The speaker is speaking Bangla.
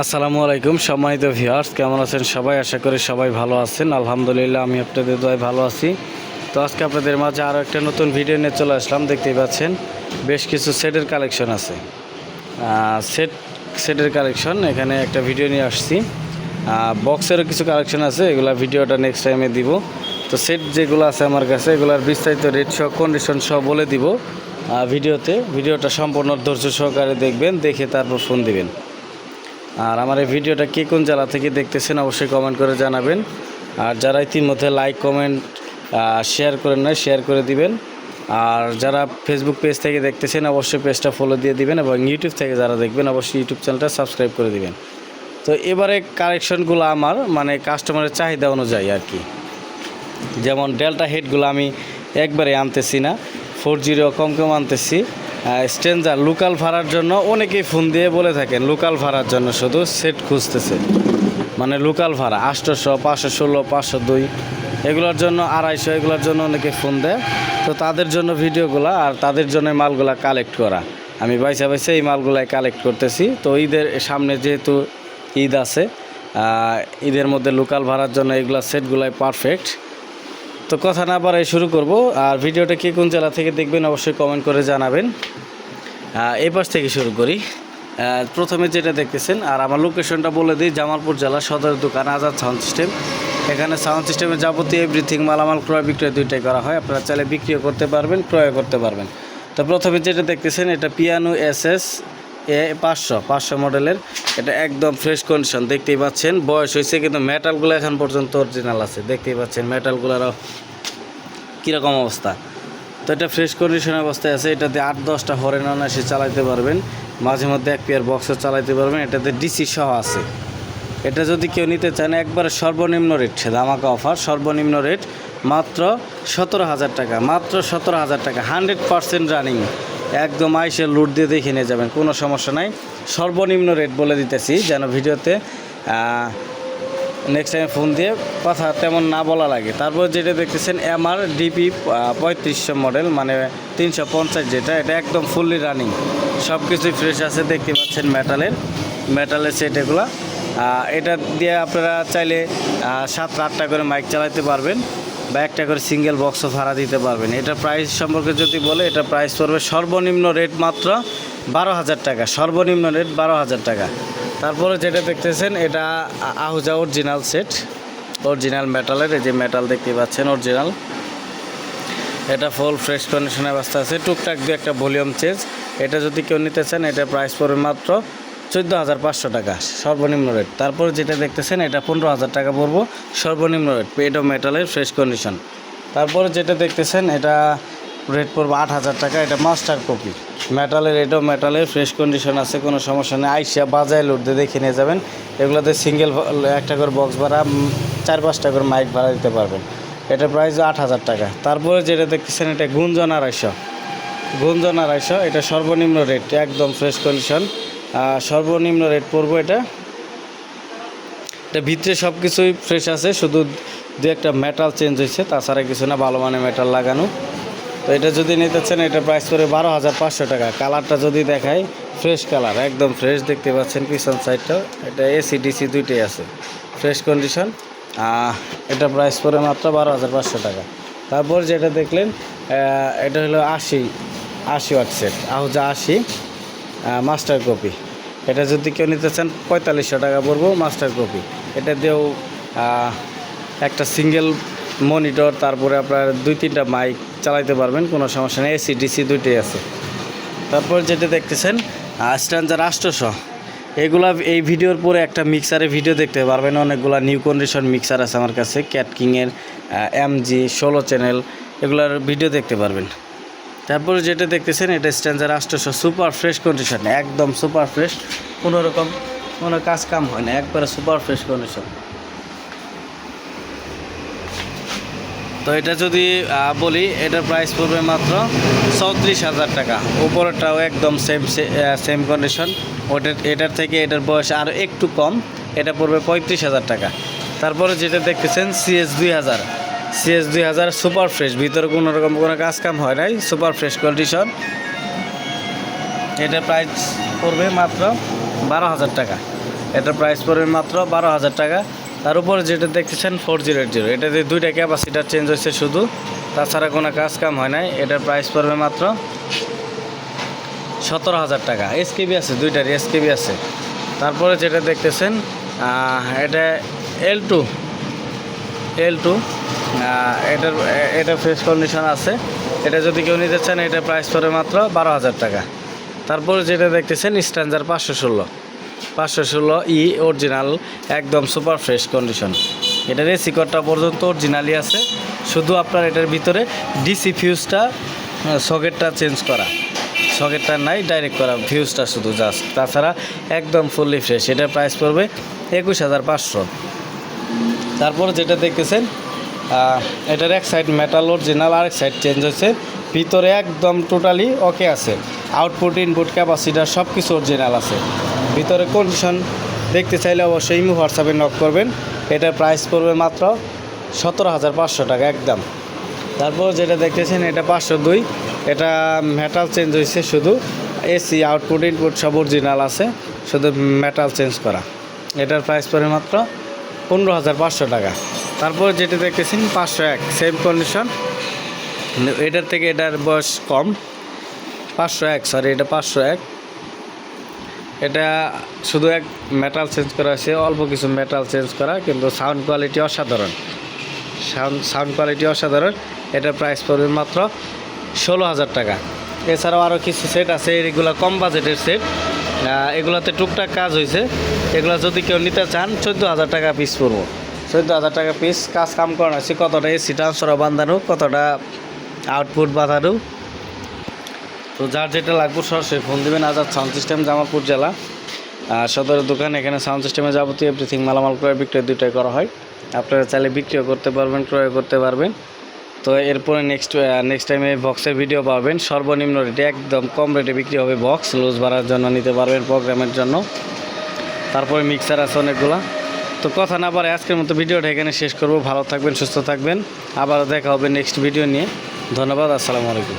আসসালামু আলাইকুম সম্মানিত ভিউয়ার্স, কেমন আছেন সবাই? আশা করি সবাই ভালো আছেন। আলহামদুলিল্লাহ আমি আপনাদের দোয়ায় ভালো আছি। তো আজকে আপনাদের মাঝে আরও একটা নতুন ভিডিও নিয়ে চলে আসলাম। দেখতেই পাচ্ছেন বেশ কিছু সেটের কালেকশন আছে। সেটের কালেকশন এখানে একটা ভিডিও নিয়ে আসছি। বক্সেরও কিছু কালেকশন আছে, এগুলা ভিডিওটা নেক্সট টাইমে দিব। তো সেট যেগুলো আছে আমার কাছে এগুলার বিস্তারিত রেট সহ কন্ডিশন সহ বলে দিব ভিডিওটা সম্পূর্ণ ধৈর্য সহকারে দেখবেন, দেখে তারপর ফোন দিবেন। আর আমার এই ভিডিওটা কে কোন জেলা থেকে দেখতেছেন অবশ্যই কমেন্ট করে জানাবেন। আর যারা ইতিমধ্যে লাইক কমেন্ট শেয়ার করেন না, শেয়ার করে দিবেন। আর যারা ফেসবুক পেজ থেকে দেখতেছেন অবশ্যই পেজটা ফলো দিয়ে দিবেন, এবং ইউটিউব থেকে যারা দেখবেন অবশ্যই ইউটিউব চ্যানেলটা সাবস্ক্রাইব করে দিবেন। তো এবারে কালেকশনগুলো আমার কাস্টমারের চাহিদা অনুযায়ী আর কি। যেমন ডেল্টা হেডগুলো আমি একবারে আনতেছি না, 4G কম আনতেছি। স্ট্রেঞ্জার লোকাল ভাড়ার জন্য অনেকেই ফোন দিয়ে বলে থাকেন লোকাল ভাড়ার জন্য শুধু সেট খুঁজতেছে, লোকাল ভাড়া 800, 516, 502 এগুলোর জন্য 250, এগুলোর জন্য অনেকে ফোন দেয়। তো তাদের জন্য ভিডিওগুলো আর তাদের জন্য মালগুলা কালেক্ট করা, আমি বাইসা এই মালগুলাই কালেক্ট করতেছি। তো ঈদের সামনে যেহেতু ঈদ আছে, ঈদের মধ্যে লোকাল ভাড়ার জন্য এগুলো সেটগুলাই পারফেক্ট। তো কথা না বাড়াই শুরু করব। আর ভিডিওটা কে কোন জেলা থেকে দেখবেন অবশ্যই কমেন্ট করে জানাবেন। এই পাশ থেকে শুরু করি। প্রথমে যেটা দেখতেছেন, আর আমার লোকেশনটা বলে দিই, জামালপুর জেলা সদর দোকান আজাদ সাউন্ড সিস্টেম। এখানে সাউন্ড সিস্টেমের যাবতীয় এভরিথিং মালামাল ক্রয় বিক্রয় দুইটাই করা হয়। আপনারা চাইলে বিক্রিও করতে পারবেন, ক্রয় করতে পারবেন। তো প্রথমে যেটা দেখতেছেন এটা পিয়ানো SS A500 মডেলের। এটা একদম ফ্রেশ কন্ডিশন, দেখতেই পাচ্ছেন। বয়স হয়েছে কিন্তু মেটালগুলো এখন পর্যন্ত অরিজিনাল আছে, দেখতেই পাচ্ছেন মেটালগুলোরও কীরকম অবস্থা। তো এটা ফ্রেশ কন্ডিশন অবস্থায় আছে। এটাতে 8-10টা হরেন অনায়াসে চালাতে পারবেন, মাঝে মধ্যে এক পেয়ার বক্সও চালাতে পারবেন। এটাতে ডিসি সহ আছে। এটা যদি কেউ নিতে চান একবারে সর্বনিম্ন রেট, ধামাকা অফার, সর্বনিম্ন রেট মাত্র 17,000 টাকা, মাত্র 17,000 টাকা, 100% রানিং। একদম আইসে লুট দিয়ে দেখে নিয়ে যাবেন, কোনো সমস্যা নাই। সর্বনিম্ন রেট বলে দিতেছি যেন ভিডিওতে নেক্সট টাইম ফোন দিয়ে কথা তেমন না বলা লাগে। তারপর যেটা দেখতেছেন MR DP 3500 মডেল, 350 যেটা, এটা একদম ফুললি রানিং, সব কিছুই ফ্রেশ আছে। দেখতে পাচ্ছেন মেটালের সেট এগুলো। এটা দিয়ে আপনারা চাইলে 7-8টা করে মাইক চালাতে পারবেন, বা একটা করে সিঙ্গেল বক্সও ভাড়া দিতে পারবেন। এটা প্রাইস সম্পর্কে যদি বলে, এটা প্রাইস পড়বে সর্বনিম্ন রেট মাত্র 12,000 টাকা, সর্বনিম্ন রেট 12,000 টাকা। তারপরে যেটা দেখতেছেন এটা আহুজা অরিজিনাল সেট, অরিজিনাল মেটালের। এই যে মেটাল দেখতে পাচ্ছেন অরিজিনাল। এটা ফুল ফ্রেশ কন্ডিশনে অবস্থা আছে, টুকটাক দিয়ে একটা ভলিউম চেঞ্জ। এটা যদি কেউ নিতে চান এটা প্রাইস পড়বে মাত্র 14,500 টাকা, সর্বনিম্ন রেট। তারপর যেটা দেখতেছেন এটা 15,000 টাকা পড়বো, সর্বনিম্ন রেট, এটাও মেটালের ফ্রেশ কন্ডিশন। তারপর যেটা দেখতেছেন এটা রেট পড়বে 8,000 টাকা, এটা মাস্টার কপি মেটালের। এটাও মেটালের ফ্রেশ কন্ডিশন আছে, কোনো সমস্যা নেই। আইসা বাজায় লোড দিয়ে দেখে নিয়ে যাবেন। এগুলোতে সিঙ্গেল একটা করে বক্স ভাড়া, 4-5টা করে মাইক ভাড়া দিতে পারবেন। এটা প্রাইস 8,000 টাকা। তারপরে যেটা দেখতেছেন এটা গুঞ্জন 250, এটা সর্বনিম্ন রেট, একদম ফ্রেশ কন্ডিশন, সর্বনিম্ন রেট পড়বো। এটা ভিতরে সব কিছুই ফ্রেশ আছে, শুধু দু একটা মেটাল চেঞ্জ হয়েছে, তাছাড়া কিছু না, ভালো মানে মেটাল লাগানো। তো এটা যদি নিতে চান এটা প্রাইস পড়ে 12,500 টাকা। কালারটা যদি দেখাই, ফ্রেশ কালার, একদম ফ্রেশ, দেখতে পাচ্ছেন পিছন সাইডটা। এটা AC DC দুইটাই আছে, ফ্রেশ কন্ডিশন। এটা প্রাইস পড়ে মাত্র 12,500 টাকা। তারপর যেটা দেখলেন এটা হলো 80 watt set, Ahuja 80 master copy. এটা যদি কেউ নিতে চান 4500 টাকা পড়বো, মাস্টার কপি। এটা দিয়েও একটা সিঙ্গেল মনিটর, তারপরে আপনার 2-3টা মাইক চালাইতে পারবেন, কোনো সমস্যা নেই। AC DC দুইটাই আছে। তারপর যেটা দেখতেছেন স্ট্যান্ডার 800, এগুলা এই ভিডিওর পরে একটা মিক্সারের ভিডিও দেখতে পারবেন। অনেকগুলো নিউ কন্ডিশন মিক্সার আছে আমার কাছে, ক্যাট কিংয়ের MG 16 চ্যানেল, এগুলার ভিডিও দেখতে পারবেন। তারপরে যেটা দেখতেছেন এটা স্ট্যান্ডার 800, সুপার ফ্রেশ কন্ডিশন, একদম সুপার ফ্রেশ, কোনো রকম কোনো কাজ কাম হয় না, একবারে সুপার ফ্রেশ কন্ডিশন। তো এটা যদি বলি, এটার প্রাইস পড়বে মাত্র 34,000 টাকা। উপরেরটাও একদম সেম কন্ডিশন, এটার থেকে এটার বয়স আরও একটু কম, এটা পড়বে 35,000 টাকা। তারপরে যেটা দেখতেছেন CS2000 সুপার ফ্রেশ, ভিতরে কোনো রকম কোনো কাজ কাম হয় নাই, সুপার ফ্রেশ কন্ডিশন। এটার প্রাইস পড়বে মাত্র 12,000 টাকা। এটার প্রাইস পড়বে মাত্র 12,000 টাকা। তার উপরে যেটা দেখতেছেন 4080, এটাতে 2টা ক্যাপাসিটার চেঞ্জ হয়েছে শুধু, তাছাড়া কোনো কাজ কাম হয় নাই। এটার প্রাইস পড়বে মাত্র 17,000 টাকা। এসকেবি আছে, 2টার এসকেবি আছে। তারপরে যেটা দেখতেছেন এটা L2, এটা ফ্রেশ কন্ডিশন আছে। এটা যদি কেউ নিতে চান এটার প্রাইস পড়বে মাত্র 12,000 টাকা। তারপরে যেটা দেখতেছেন স্ট্যান্ডার 516 অরিজিনাল, একদম সুপার ফ্রেশ কন্ডিশন। এটার এসি কটটা পর্যন্ত অরিজিনালি আছে, শুধু আপনার এটার ভিতরে ডিসি ফিউজটা সকেটটা চেঞ্জ করা, সকেটটা নাই, ডাইরেক্ট করা ফিউজটা শুধু জাস্ট, তাছাড়া একদম ফুললি ফ্রেশ। এটার প্রাইস পড়বে 21,500। তারপর যেটা দেখতেছেন এটার এক সাইড মেটাল অরিজিনাল, আরেক সাইড চেঞ্জ হয়েছে, ভিতরে একদম টোটালি ওকে আছে। আউটপুট ইনপুট ক্যাপাসিটার সব কিছু অরিজিনাল আছে। ভিতরে কন্ডিশন দেখতে চাইলে অবশ্যই ইমো হোয়াটসঅ্যাপে নক করবেন। এটার প্রাইস পড়বে মাত্র 17,500 টাকা একদম। তারপর যেটা দেখতেছেন এটা 502, এটা মেটাল চেঞ্জ হয়েছে শুধু, এসি আউটপুট ইনপুট সব অরিজিনাল আছে, শুধু মেটাল চেঞ্জ করা। এটার প্রাইস পড়বে মাত্র 15,500 টাকা। তারপর যেটা দেখতেছেন 501, সেম কন্ডিশন, এটার থেকে এটার বয়স কম, 501 সরি, এটা 501। এটা শুধু এক মেটাল চেঞ্জ করা হয়েছে, অল্প কিছু মেটাল চেঞ্জ করা, কিন্তু সাউন্ড কোয়ালিটি অসাধারণ, সাউন্ড কোয়ালিটি অসাধারণ। এটার প্রাইস পড়বে মাত্র 16,000 টাকা। এছাড়াও আরও কিছু সেট আছে, এগুলো কম বাজেটের সেট, এগুলোতে টুকটাক কাজ হয়েছে। এগুলো যদি কেউ নিতে চান 14,000 টাকা পিস পড়বো, 14,000 টাকা পিস। কাজ কাম করানো আছে, কতটা এসি ট্রান্সফার বাঁধানো, কতটা আউটপুট বাঁধানো। তো যার যেটা লাগবে সরাসরি ফোন দেবেন। আজাদ সাউন্ড সিস্টেম, জামালপুর জেলা, সদরের দোকান। এখানে সাউন্ড সিস্টেমে যাবতীয় এভরিথিং মালামাল ক্রয় বিক্রয় দুটাই করা হয়। আপনারা চাইলে বিক্রিও করতে পারবেন, ক্রয় করতে পারবেন। তো এরপরে নেক্সট টাইমে বক্সের ভিডিও পাবেন। সর্বনিম্ন রেটে একদম কম রেটে বিক্রি হবে বক্স, লুজ ভাড়ার জন্য নিতে পারবেন, প্রোগ্রামের জন্য। তারপরে মিক্সার আছে অনেকগুলো। তো কথা না পারে আজকের মতো ভিডিওটা এখানে শেষ করব। ভালো থাকবেন, সুস্থ থাকবেন, আবারও দেখা হবে নেক্সট ভিডিও নিয়ে। ধন্যবাদ, আসসালামু আলাইকুম।